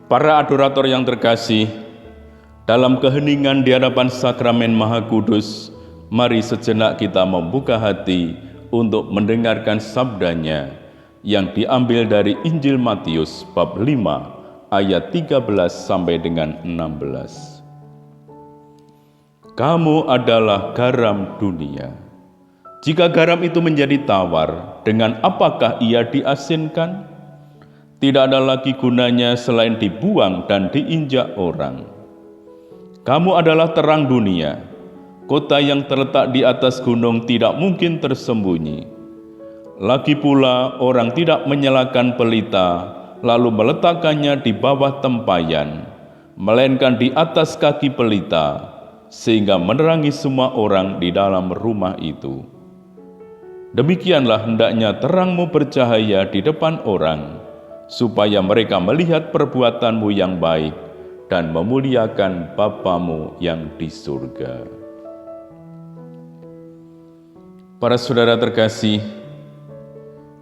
Para adorator yang terkasih, dalam keheningan di hadapan sakramen Maha Kudus, mari sejenak kita membuka hati untuk mendengarkan sabdanya yang diambil dari Injil Matius bab 5 ayat 13 sampai dengan 16. Kamu adalah garam dunia. Jika garam itu menjadi tawar, dengan apakah ia diasinkan? Tidak ada lagi gunanya selain dibuang dan diinjak orang. Kamu adalah terang dunia. Kota yang terletak di atas gunung tidak mungkin tersembunyi. Lagi pula orang tidak menyalakan pelita, lalu meletakkannya di bawah tempayan, melainkan di atas kaki pelita, sehingga menerangi semua orang di dalam rumah itu. Demikianlah hendaknya terangmu bercahaya di depan orang, supaya mereka melihat perbuatanmu yang baik dan memuliakan Bapamu yang di surga. Para saudara terkasih,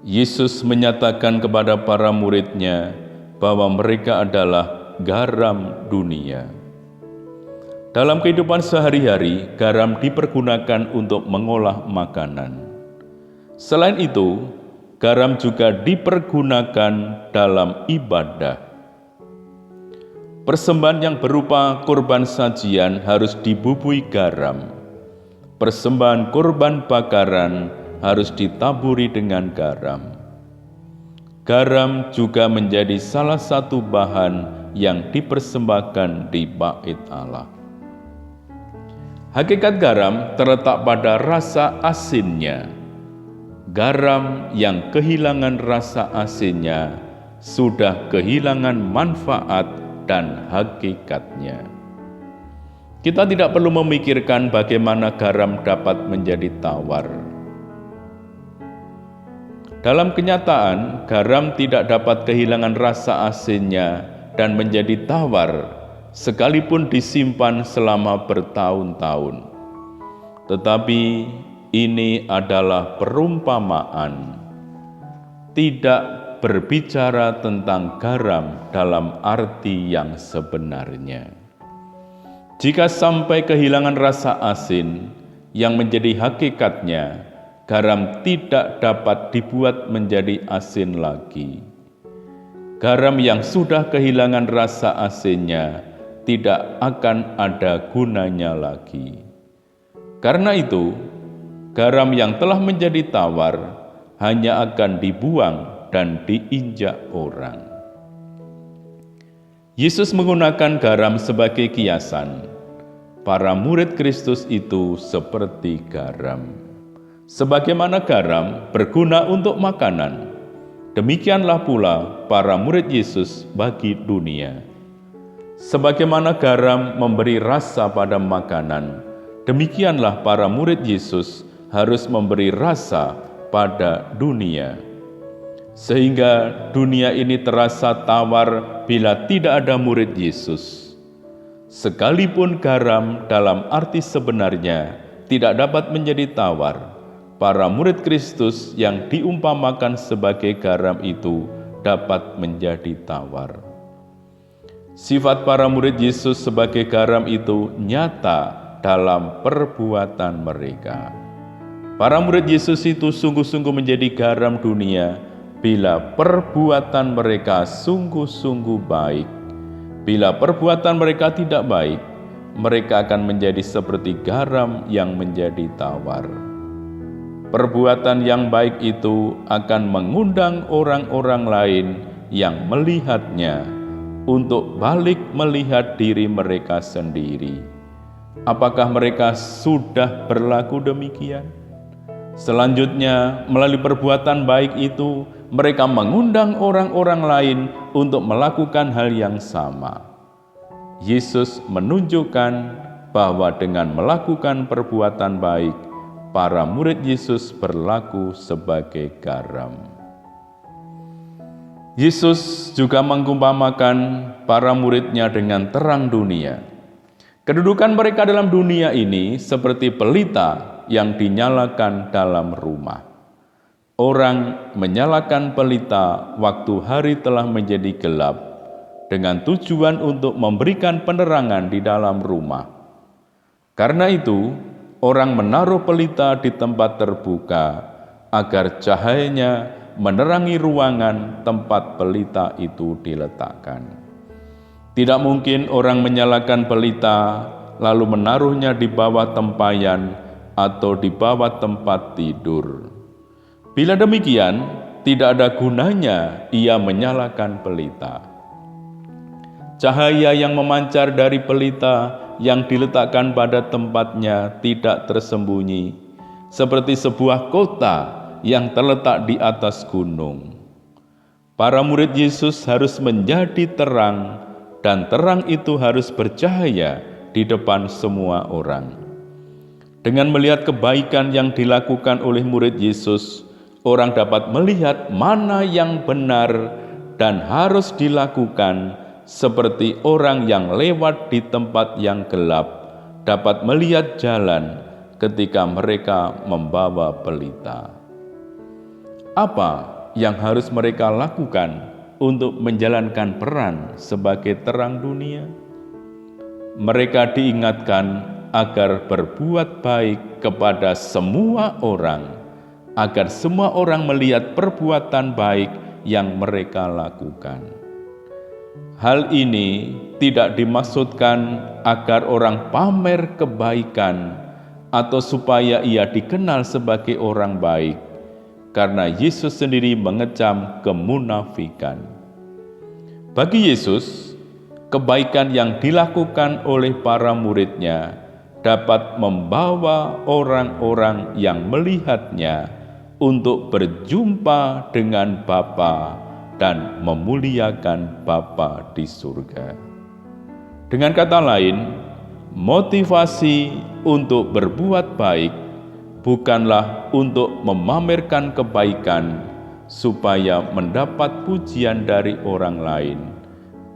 Yesus menyatakan kepada para murid-Nya bahwa mereka adalah garam dunia. Dalam kehidupan sehari-hari, garam dipergunakan untuk mengolah makanan. Selain itu, garam juga dipergunakan dalam ibadah. Persembahan yang berupa kurban sajian harus dibubui garam. Persembahan kurban bakaran harus ditaburi dengan garam. Garam juga menjadi salah satu bahan yang dipersembahkan di Bait Allah. Hakikat garam terletak pada rasa asinnya. Garam yang kehilangan rasa asinnya sudah kehilangan manfaat dan hakikatnya. Kita tidak perlu memikirkan bagaimana garam dapat menjadi tawar. Dalam kenyataan, garam tidak dapat kehilangan rasa asinnya dan menjadi tawar sekalipun disimpan selama bertahun-tahun. Tetapi ini adalah perumpamaan, tidak berbicara tentang garam dalam arti yang sebenarnya. Jika sampai kehilangan rasa asin yang menjadi hakikatnya, garam tidak dapat dibuat menjadi asin lagi. Garam yang sudah kehilangan rasa asinnya tidak akan ada gunanya lagi. Karena itu, garam yang telah menjadi tawar hanya akan dibuang dan diinjak orang. Yesus menggunakan garam sebagai kiasan. Para murid Kristus itu seperti garam. Sebagaimana garam berguna untuk makanan, demikianlah pula para murid Yesus bagi dunia. Sebagaimana garam memberi rasa pada makanan, demikianlah para murid Yesus harus memberi rasa pada dunia. Sehingga dunia ini terasa tawar bila tidak ada murid Yesus. Sekalipun garam dalam arti sebenarnya tidak dapat menjadi tawar, para murid Kristus yang diumpamakan sebagai garam itu dapat menjadi tawar. Sifat para murid Yesus sebagai garam itu nyata dalam perbuatan mereka. Para murid Yesus itu sungguh-sungguh menjadi garam dunia bila perbuatan mereka sungguh-sungguh baik. Bila perbuatan mereka tidak baik, mereka akan menjadi seperti garam yang menjadi tawar. Perbuatan yang baik itu akan mengundang orang-orang lain yang melihatnya untuk balik melihat diri mereka sendiri. Apakah mereka sudah berlaku demikian? Selanjutnya, melalui perbuatan baik itu, mereka mengundang orang-orang lain untuk melakukan hal yang sama. Yesus menunjukkan bahwa dengan melakukan perbuatan baik, para murid Yesus berlaku sebagai garam. Yesus juga mengumpamakan para murid-Nya dengan terang dunia. Kedudukan mereka dalam dunia ini seperti pelita yang dinyalakan dalam rumah. Orang menyalakan pelita waktu hari telah menjadi gelap, dengan tujuan untuk memberikan penerangan di dalam rumah. Karena itu, orang menaruh pelita di tempat terbuka agar cahayanya menerangi ruangan tempat pelita itu diletakkan. Tidak mungkin orang menyalakan pelita lalu menaruhnya di bawah tempayan atau di bawah tempat tidur. Bila demikian, tidak ada gunanya ia menyalakan pelita. Cahaya yang memancar dari pelita yang diletakkan pada tempatnya tidak tersembunyi, seperti sebuah kota yang terletak di atas gunung. Para murid Yesus harus menjadi terang, dan terang itu harus bercahaya di depan semua orang. Dengan melihat kebaikan yang dilakukan oleh murid Yesus, orang dapat melihat mana yang benar dan harus dilakukan, seperti orang yang lewat di tempat yang gelap dapat melihat jalan ketika mereka membawa pelita. Apa yang harus mereka lakukan untuk menjalankan peran sebagai terang dunia? Mereka diingatkan agar berbuat baik kepada semua orang, agar semua orang melihat perbuatan baik yang mereka lakukan. Hal ini tidak dimaksudkan agar orang pamer kebaikan atau supaya ia dikenal sebagai orang baik, karena Yesus sendiri mengecam kemunafikan. Bagi Yesus, kebaikan yang dilakukan oleh para murid-Nya dapat membawa orang-orang yang melihatnya untuk berjumpa dengan Bapa dan memuliakan Bapa di surga. Dengan kata lain, motivasi untuk berbuat baik bukanlah untuk memamerkan kebaikan supaya mendapat pujian dari orang lain,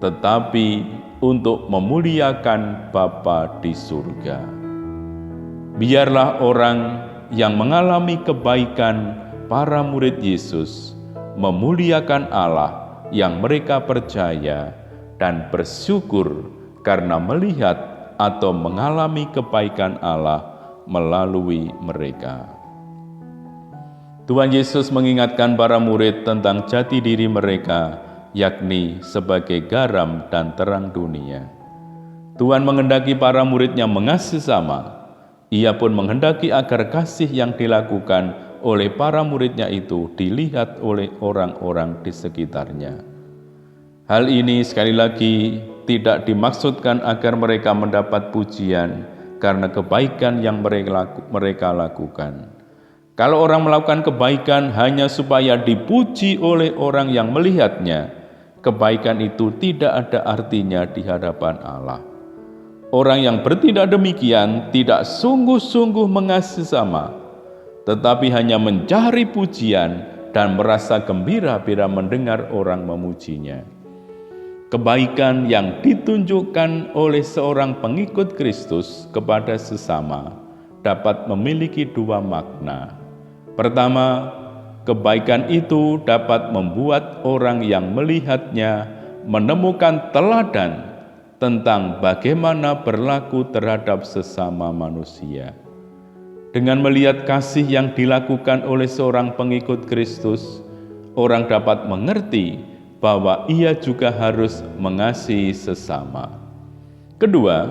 tetapi untuk memuliakan Bapa di surga. Biarlah orang yang mengalami kebaikan para murid Yesus memuliakan Allah yang mereka percaya dan bersyukur karena melihat atau mengalami kebaikan Allah melalui mereka. Tuhan Yesus mengingatkan para murid tentang jati diri mereka, yakni sebagai garam dan terang dunia. Tuhan menghendaki para murid-Nya mengasihi sesama. Ia pun menghendaki agar kasih yang dilakukan oleh para murid-Nya itu dilihat oleh orang-orang di sekitarnya. Hal ini sekali lagi tidak dimaksudkan agar mereka mendapat pujian karena kebaikan yang mereka lakukan. Kalau orang melakukan kebaikan hanya supaya dipuji oleh orang yang melihatnya, kebaikan itu tidak ada artinya di hadapan Allah. Orang yang bertindak demikian tidak sungguh-sungguh mengasihi sesama, tetapi hanya mencari pujian dan merasa gembira bila mendengar orang memujinya. Kebaikan yang ditunjukkan oleh seorang pengikut Kristus kepada sesama dapat memiliki dua makna. Pertama, kebaikan itu dapat membuat orang yang melihatnya menemukan teladan tentang bagaimana berlaku terhadap sesama manusia. Dengan melihat kasih yang dilakukan oleh seorang pengikut Kristus, orang dapat mengerti bahwa ia juga harus mengasihi sesama. Kedua,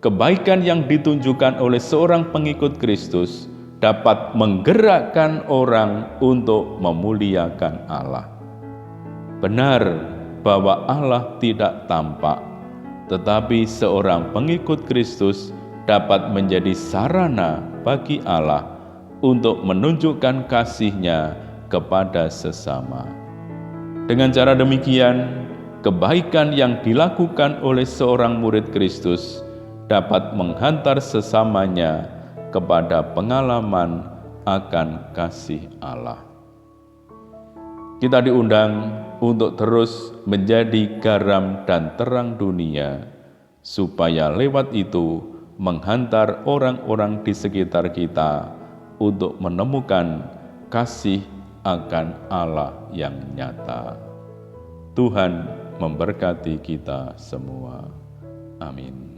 kebaikan yang ditunjukkan oleh seorang pengikut Kristus dapat menggerakkan orang untuk memuliakan Allah. Benar bahwa Allah tidak tampak, tetapi seorang pengikut Kristus dapat menjadi sarana bagi Allah untuk menunjukkan kasih-Nya kepada sesama. Dengan cara demikian, kebaikan yang dilakukan oleh seorang murid Kristus dapat menghantar sesamanya kepada pengalaman akan kasih Allah. Kita diundang untuk terus menjadi garam dan terang dunia, supaya lewat itu menghantar orang-orang di sekitar kita untuk menemukan kasih akan Allah yang nyata. Tuhan memberkati kita semua. Amin.